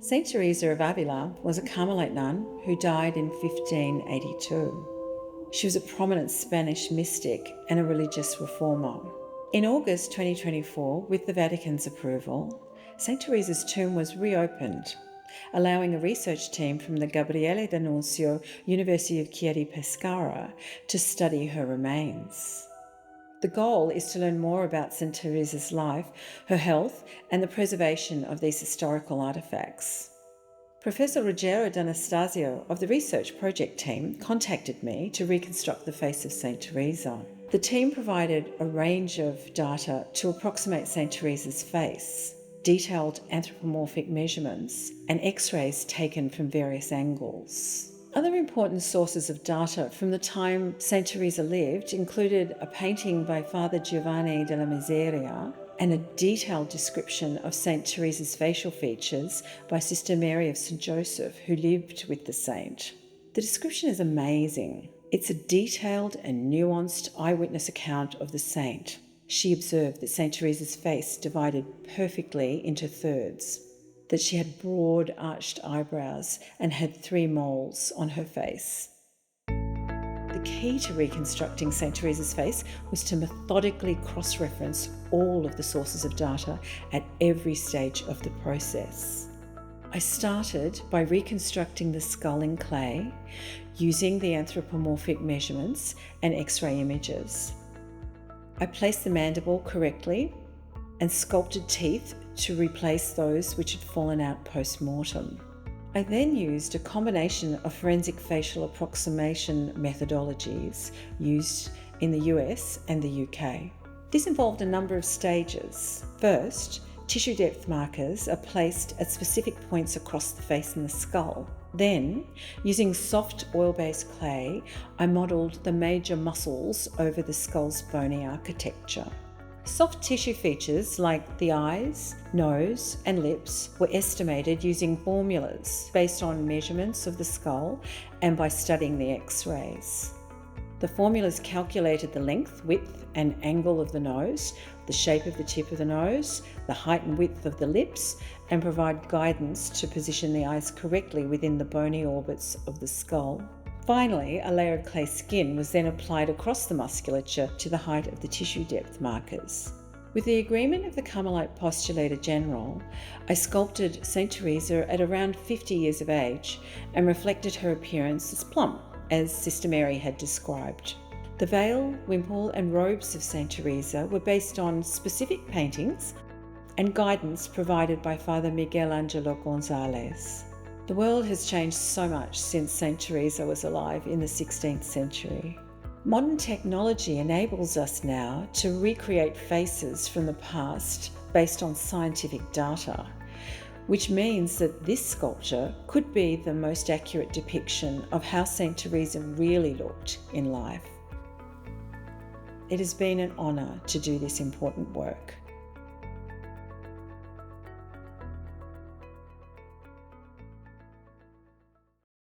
Saint Teresa of Avila was a Carmelite nun who died in 1582. She was a prominent Spanish mystic and a religious reformer. In August 2024, with the Vatican's approval, Saint Teresa's tomb was reopened, allowing a research team from the Gabriele D'Annunzio University of Chieti-Pescara to study her remains. The goal is to learn more about Saint Teresa's life, her health, and the preservation of these historical artefacts. Professor Ruggero D'Anastasio of the research project team contacted me to reconstruct the face of Saint Teresa. The team provided a range of data to approximate Saint Teresa's face, detailed anthropomorphic measurements, and X-rays taken from various angles. Other important sources of data from the time Saint Teresa lived included a painting by Father Giovanni della Miseria and a detailed description of Saint Teresa's facial features by Sister Mary of St. Joseph, who lived with the saint. The description is amazing. It's a detailed and nuanced eyewitness account of the saint. She observed that Saint Teresa's face divided perfectly into thirds, that she had broad arched eyebrows and had 3 moles on her face. The key to reconstructing Saint Teresa's face was to methodically cross-reference all of the sources of data at every stage of the process. I started by reconstructing the skull in clay using the anthropomorphic measurements and X-ray images. I placed the mandible correctly and sculpted teeth to replace those which had fallen out post-mortem. I then used a combination of forensic facial approximation methodologies used in the US and the UK. This involved a number of stages. First, tissue depth markers are placed at specific points across the face and the skull. Then, using soft oil-based clay, I modelled the major muscles over the skull's bony architecture. Soft tissue features like the eyes, nose, and lips were estimated using formulas based on measurements of the skull and by studying the X-rays. The formulas calculated the length, width, and angle of the nose, the shape of the tip of the nose, the height and width of the lips, and provide guidance to position the eyes correctly within the bony orbits of the skull. Finally, a layer of clay skin was then applied across the musculature to the height of the tissue depth markers. With the agreement of the Carmelite Postulator General, I sculpted Saint Teresa at around 50 years of age and reflected her appearance as plump, as Sister Mary had described. The veil, wimple, and robes of Saint Teresa were based on specific paintings and guidance provided by Father Miguel Angelo Gonzalez. The world has changed so much since Saint Teresa was alive in the 16th century. Modern technology enables us now to recreate faces from the past based on scientific data, which means that this sculpture could be the most accurate depiction of how Saint Teresa really looked in life. It has been an honour to do this important work.